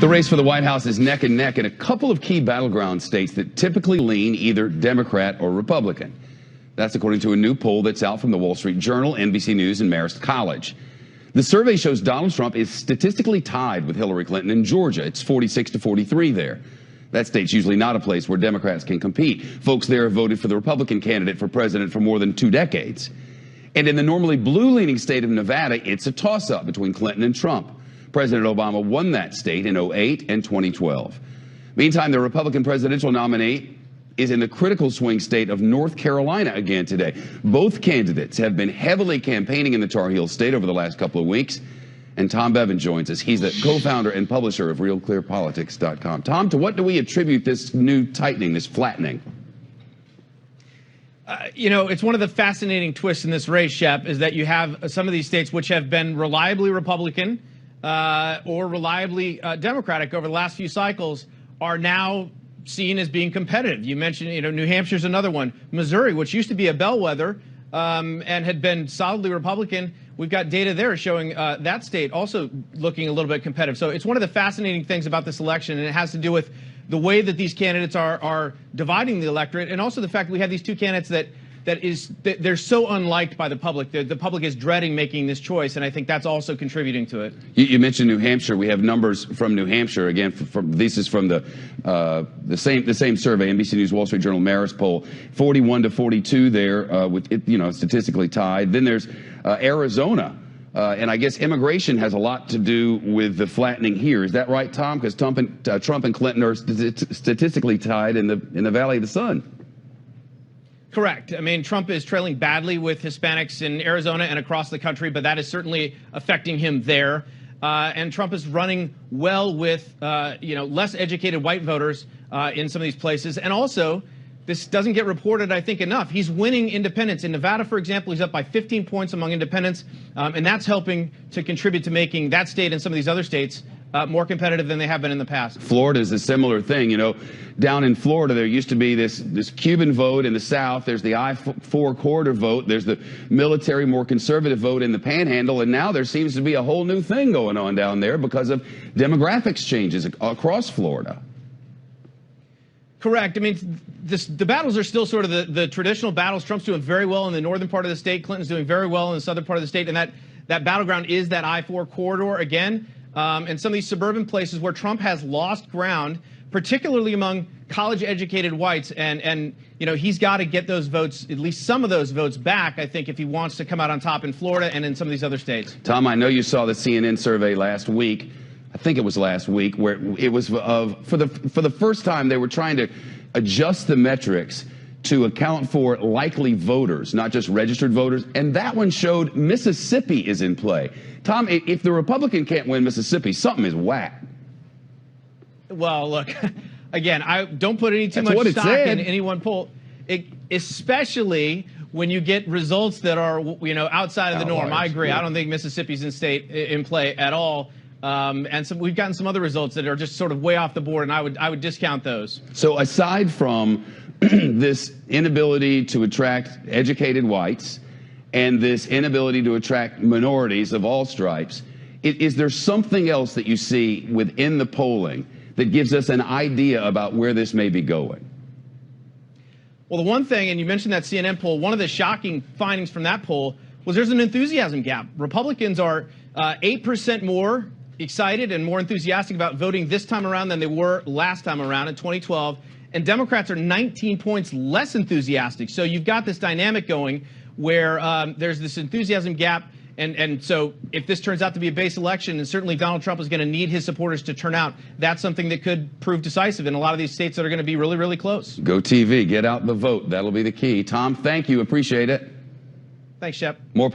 The race for the White House is neck and neck in a couple of key battleground states that typically lean either Democrat or Republican. That's according to a new poll that's out from the Wall Street Journal, NBC News, and Marist College. The survey shows Donald Trump is statistically tied with Hillary Clinton in Georgia. It's 46-43 there. That state's usually not a place where Democrats can compete. Folks there have voted for the Republican candidate for president for more than 2 decades. And in the normally blue-leaning state of Nevada, it's a toss-up between Clinton and Trump. President Obama won that state in 2008 and 2012. Meantime, the Republican presidential nominee is in the critical swing state of North Carolina again today. Both candidates have been heavily campaigning in the Tar Heel state over the last couple of weeks. And Tom Bevan joins us. He's the co-founder and publisher of RealClearPolitics.com. Tom, to what do we attribute this new tightening, this flattening? It's one of the fascinating twists in this race, Shep, is that you have some of these states which have been reliably Republican or reliably Democratic over the last few cycles are now seen as being competitive. You mentioned, New Hampshire's another one. Missouri, which used to be a bellwether and had been solidly Republican, we've got data there showing that state also looking a little bit competitive. So it's one of the fascinating things about this election, and it has to do with the way that these candidates are dividing the electorate, and also the fact that we have these two candidates that they're so unliked by the public. The public is dreading making this choice, and I think that's also contributing to it. You mentioned New Hampshire. We have numbers from New Hampshire again. This is from the same survey, NBC News, Wall Street Journal, Marist poll. 41-42 there, with it, statistically tied. Then there's Arizona. And I guess immigration has a lot to do with the flattening here. Is that right, Tom? Because Trump and Clinton are statistically tied in the Valley of the Sun. Correct. I mean, Trump is trailing badly with Hispanics in Arizona and across the country, but that is certainly affecting him there. And Trump is running well with, less educated white voters in some of these places. And also, this doesn't get reported, I think, enough. He's winning independents. In Nevada, for example, he's up by 15 points among independents, and that's helping to contribute to making that state and some of these other states more competitive than they have been in the past. Florida is a similar thing. Down in Florida, there used to be this Cuban vote in the South. There's the I-4 corridor vote. There's the military, more conservative vote in the Panhandle. And now there seems to be a whole new thing going on down there because of demographics changes across Florida. Correct. I mean, the battles are still sort of the traditional battles. Trump's doing very well in the northern part of the state. Clinton's doing very well in the southern part of the state. And that battleground is that I-4 corridor again. And some of these suburban places where Trump has lost ground, particularly among college-educated whites. And he's got to get those votes, at least some of those votes back, I think, if he wants to come out on top in Florida and in some of these other states. Tom, I know you saw the CNN survey last week. I think it was last week, where it was for the first time they were trying to adjust the metrics to account for likely voters, not just registered voters. And that one showed Mississippi is in play. Tom, if the Republican can't win Mississippi, something is whack. Well, look, again, I don't put too much stock in any one poll, especially when you get results that are, outside of the norm. I agree. Yeah. I don't think Mississippi's in play at all. And we've gotten some other results that are just sort of way off the board, and I would discount those. So aside from this inability to attract educated whites and this inability to attract minorities of all stripes, is there something else that you see within the polling that gives us an idea about where this may be going? Well, the one thing, and you mentioned that CNN poll, one of the shocking findings from that poll was there's an enthusiasm gap. Republicans are 8% more excited and more enthusiastic about voting this time around than they were last time around in 2012. And Democrats are 19 points less enthusiastic. So you've got this dynamic going where there's this enthusiasm gap. And so if this turns out to be a base election, and certainly Donald Trump is going to need his supporters to turn out, that's something that could prove decisive in a lot of these states that are going to be really, really close. Go TV, get out the vote. That'll be the key. Tom, thank you. Appreciate it. Thanks, Shep. More